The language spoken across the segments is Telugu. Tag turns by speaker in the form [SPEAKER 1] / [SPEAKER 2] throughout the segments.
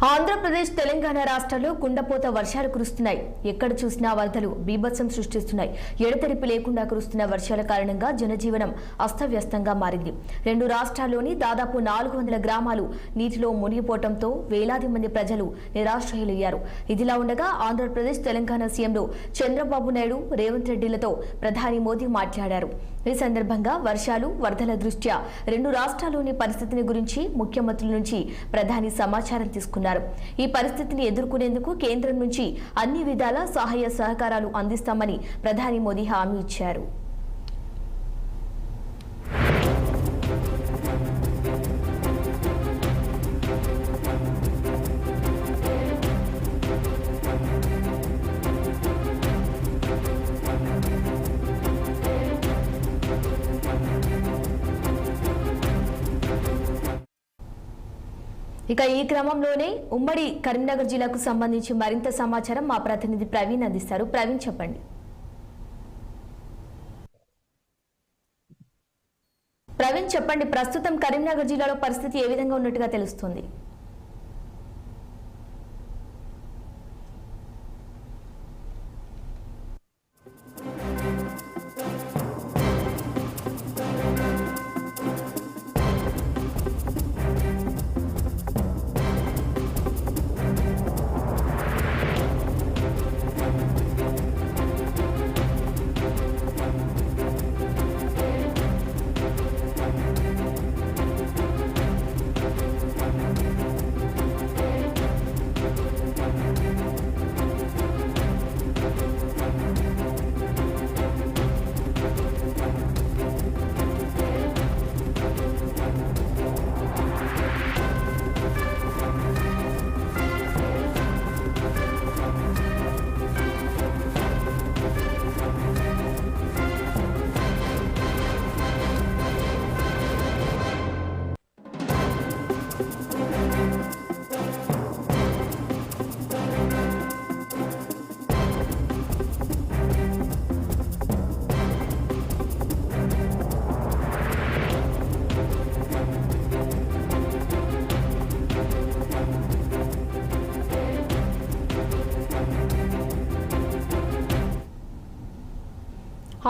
[SPEAKER 1] ఆంధ్రప్రదేశ్ తెలంగాణ రాష్ట్రాల్లో కుండపోత వర్షాలు కురుస్తున్నాయి. ఎక్కడ చూసినా వరదలు బీభత్సం సృష్టిస్తున్నాయి. ఎడతెరిపి లేకుండా కురుస్తున్న వర్షాల కారణంగా జనజీవనం అస్తవ్యస్తంగా మారింది. రెండు రాష్ట్రాల్లోని దాదాపు 400 గ్రామాలు నీటిలో మునిగిపోవడంతో వేలాది మంది ప్రజలు నిరాశ్రయులయ్యారు. ఇదిలా ఉండగా ఆంధ్రప్రదేశ్ తెలంగాణ సీఎంలు చంద్రబాబు నాయుడు, రేవంత్ రెడ్డిలతో ప్రధాని మోదీ మాట్లాడారు. ఈ సందర్భంగా వర్షాలు, వరదల దృష్ట్యా రెండు రాష్ట్రాల్లోని పరిస్థితిని గురించి ముఖ్యమంత్రుల నుంచి ప్రధాని సమాచారం తీసుకున్నారు. ఈ పరిస్థితిని ఎదుర్కొనేందుకు కేంద్రం నుంచి అన్ని విధాల సహాయ సహకారాలు అందిస్తామని ప్రధాని మోదీ హామీ ఇచ్చారు. ఇక ఈ క్రమంలోనే ఉమ్మడి కరీంనగర్ జిల్లాకు సంబంధించి మరింత సమాచారం మా ప్రతినిధి ప్రవీణ్ అందిస్తారు. ప్రవీణ్, చెప్పండి. ప్రస్తుతం కరీంనగర్ జిల్లాలో పరిస్థితి ఏ విధంగా ఉన్నట్టుగా తెలుస్తుంది?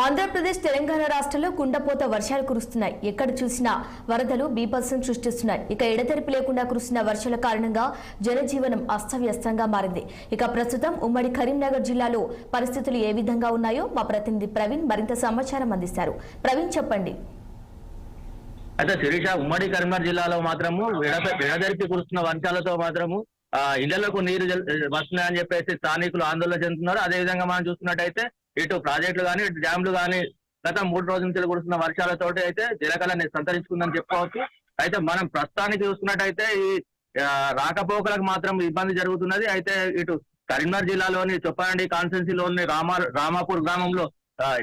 [SPEAKER 1] ఆంధ్రప్రదేశ్ తెలంగాణ రాష్ట్రాల్లో కుండపోత వర్షాలు కురుస్తున్నాయి. ఎక్కడ చూసినా వరదలు బీభత్సం సృష్టిస్తున్నాయి. ఇక ఎడతెరిపి లేకుండా కురుస్తున్న వర్షాల కారణంగా జనజీవనం అస్తవ్యస్తంగా మారింది. ఇక ప్రస్తుతం ఉమ్మడి కరీంనగర్ జిల్లాలో పరిస్థితులు ఏ విధంగా ఉన్నాయో మా ప్రతినిధి ప్రవీణ్ మరింత సమాచారం అందిస్తారు. ప్రవీణ్, చెప్పండి.
[SPEAKER 2] అయితే శిరీష, ఉమ్మడి కరీంనగర్ జిల్లాలో మాత్రము ఎడతెరిపి కురుస్తున్న వర్షాలతో మాత్రము ఇళ్లకు నీరు వస్తున్నాయని చెప్పేసి స్థానికులు ఆందోళన చెందుతున్నారు. అదేవిధంగా మనం చూస్తున్నట్టయితే ఇటు ప్రాజెక్టులు కానీ, ఇటు డ్యామ్లు కానీ గత 3 రోజుల నుంచి కురుస్తున్న వర్షాలతోటి అయితే జలకళని సంతరించుకుందని చెప్పుకోవచ్చు. అయితే మనం ప్రస్తుతానికి చూస్తున్నట్టయితే ఈ రాకపోకలకు మాత్రం ఇబ్బంది జరుగుతున్నది. అయితే ఇటు కరీంనగర్ జిల్లాలోని చొప్పదండి కాన్స్టిట్యున్సీలోని రామాపూర్ గ్రామంలో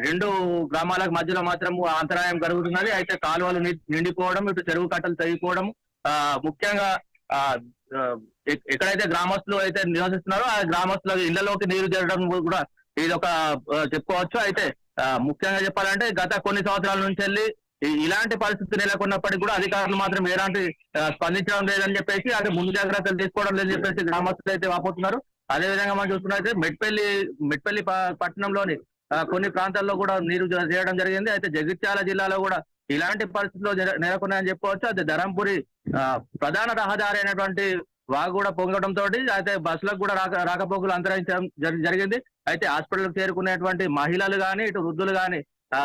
[SPEAKER 2] 2 గ్రామాలకు మధ్యలో మాత్రం అంతరాయం జరుగుతున్నది. అయితే కాలువలు నిండిపోవడం, ఇటు చెరువు కట్టలు తెగిపోవడం, ముఖ్యంగా ఎక్కడైతే గ్రామస్తులు అయితే నివసిస్తున్నారో ఆ గ్రామస్తుల ఇళ్లలోకి నీరు చేరడం కూడా ఇది ఒక చెప్పుకోవచ్చు. అయితే ముఖ్యంగా చెప్పాలంటే గత కొన్ని సంవత్సరాల నుంచి వెళ్ళి ఇలాంటి పరిస్థితి నెలకొన్నప్పటికీ కూడా అధికారులు మాత్రం ఎలాంటి స్పందించడం లేదని చెప్పేసి, అంటే ముందు జాగ్రత్తలు తీసుకోవడం లేదని చెప్పేసి గ్రామస్తులు అయితే వాపోతున్నారు. అదేవిధంగా మనం చూస్తున్నట్లయితే మెట్పల్లి పట్టణంలోని కొన్ని ప్రాంతాల్లో కూడా నీరు చేయడం జరిగింది. అయితే జగిత్యాల జిల్లాలో కూడా ఇలాంటి పరిస్థితుల్లో నెలకొన్నాయని చెప్పుకోవచ్చు. అయితే ధరంపురి ప్రధాన రహదారి అయినటువంటి వాగు కూడా పొంగడంతో అయితే బస్సులకు కూడా రాకపోకలు అంతరించడం జరిగింది. అయితే హాస్పిటల్కి చేరుకునేటువంటి మహిళలు కానీ, ఇటు వృద్ధులు కానీ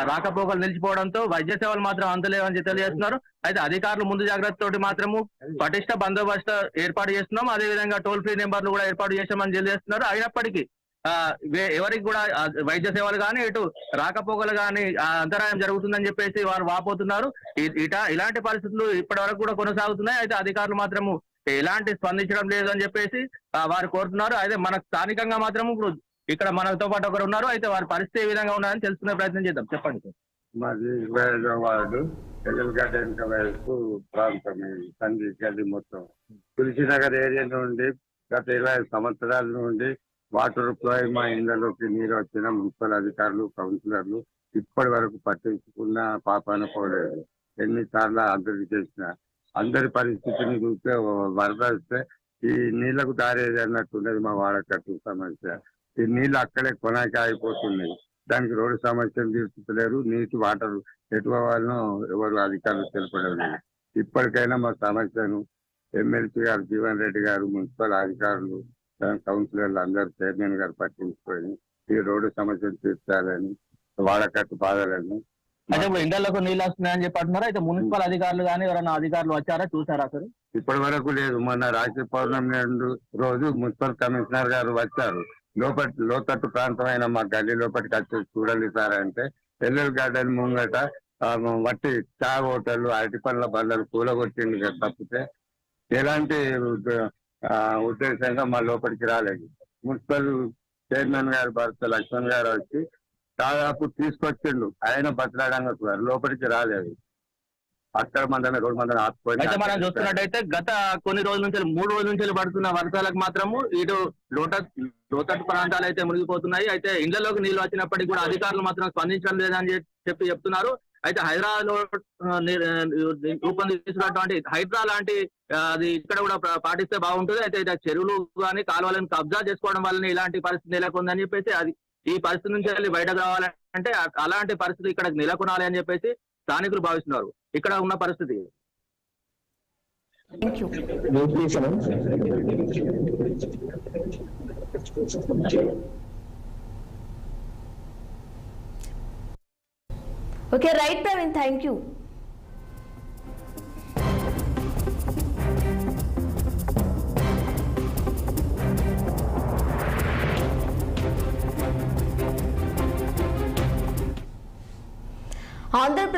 [SPEAKER 2] రాకపోకలు నిలిచిపోవడంతో వైద్య సేవలు మాత్రం అందలేవని తెలియజేస్తున్నారు. అయితే అధికారులు ముందు జాగ్రత్తతోటి మాత్రము పటిష్ట బందోబస్తు ఏర్పాటు చేస్తున్నాం, అదేవిధంగా టోల్ ఫ్రీ నెంబర్లు కూడా ఏర్పాటు చేశామని తెలియజేస్తున్నారు. అయినప్పటికీ ఎవరికి కూడా వైద్య సేవలు కానీ, ఇటు రాకపోకలు కానీ అంతరాయం జరుగుతుందని చెప్పేసి వారు వాపోతున్నారు. ఇలాంటి పరిస్థితులు ఇప్పటి వరకు కూడా కొనసాగుతున్నాయి. అయితే అధికారులు మాత్రము ఎలాంటి స్పందించడం లేదు అని చెప్పేసి వారు కోరుతున్నారు. అయితే మనకు స్థానికంగా మాత్రం ఇప్పుడు ఇక్కడ మనతో పాటు ఒకరు ఉన్నారు. అయితే వారి పరిస్థితి ఏ విధంగా ఉన్నారని తెలుసుకునే ప్రయత్నం చేద్దాం. చెప్పండి.
[SPEAKER 3] మాది 25వ వార్డు ఎగల్గడ్డ వెనుక వైపు ప్రాంతం, సంజయ్ గల్లి మొత్తం తులసినగర్ ఏరియా నుండి గత 20 సంవత్సరాల నుండి వాటర్ ఫ్లో మా ఇళ్లలోకి నీరు వచ్చిన మున్సిపల్ అధికారులు, కౌన్సిలర్లు ఇప్పటి వరకు పట్టించుకున్న పాపాన పోలేదు. ఎన్నిసార్లు అభివృద్ధి చేసిన అందరి పరిస్థితిని చూస్తే వరద వస్తే ఈ నీళ్లకు దారేది అన్నట్టున్నది మా వాడకట్టు సమస్య. ఈ నీళ్లు అక్కడే కొనాకి అయిపోతున్నాయి. దానికి రోడ్డు సమస్యను తీర్చుతలేరు. నీటి వాటర్ ఎటు వాళ్ళను ఎవరు అధికారులు తెలపడం లేదు. ఇప్పటికైనా మా సమస్యను ఎమ్మెల్సీ గారు, జీవన్ రెడ్డి గారు, మున్సిపల్ అధికారులు, కౌన్సిలర్లు అందరూ, చైర్మన్ గారు పట్టించుకొని ఈ రోడ్డు సమస్యను తీర్చాలని, వాడకట్టు బాధలను.
[SPEAKER 2] అంటే ఇప్పుడు ఇండ్లకు నీళ్ళు వస్తున్నాయని చెప్పి అంటున్నారు. అయితే మున్సిపల్ అధికారులు కానీ ఎవరైనా అధికారులు వచ్చారా, చూసారా అసలు?
[SPEAKER 3] ఇప్పటి వరకు లేదు. మొన్న రాఖీ పౌర్ణమి రోజు మున్సిపల్ కమిషనర్ గారు వచ్చారు. లోతట్టు ప్రాంతమైన మా గల్లీ లోపలికి వచ్చి చూడాలి సార్ అంటే, ఎల్ఎల్ గార్డెన్ ముంగట వట్టి చా హోటళ్ళు, అరటి పండ్ల బండ్లు కూలగొట్టింది కదా తప్పితే ఎలాంటి ఉద్దేశంగా మా లోపలికి రాలేదు. మున్సిపల్ చైర్మన్ గారు భర్త లక్ష్మణ్ గారు వచ్చి దాదాపు తీసుకొచ్చిండు. ఆయన బతలాడంగా లోపలికి రాలేదు. అక్కడ మందమే రోడ్డు మందమే ఆపుకొని.
[SPEAKER 2] అయితే మనం చూస్తున్నట్టయితే గత కొన్ని రోజుల నుంచి 3 రోజుల నుంచి పడుతున్న వర్షాలకు మాత్రము ఇటు లోతట్టు ప్రాంతాలు అయితే మునిగిపోతున్నాయి. అయితే ఇళ్లలోకి నీళ్లు వచ్చినప్పటికీ కూడా అధికారులు మాత్రం స్పందించడం లేదని చెప్తున్నారు. అయితే హైదరాబాద్ లో రూపొందించినటువంటి హైడ్రా లాంటి అది ఇక్కడ కూడా పాటిస్తే బాగుంటుంది. అయితే చెరువులు కానీ కాలువలను కబ్జా చేసుకోవడం వల్ల ఇలాంటి పరిస్థితి నెలకొందని చెప్పేసి, అది ఈ పరిస్థితి నుంచి వెళ్ళి బయటకు రావాలంటే అలాంటి పరిస్థితి ఇక్కడ నెలకొనాలి అని చెప్పేసి స్థానికులు భావిస్తున్నారు. ఇక్కడ ఉన్న పరిస్థితి.
[SPEAKER 1] Okay, right Praveen, thank you. Andhra Pradesh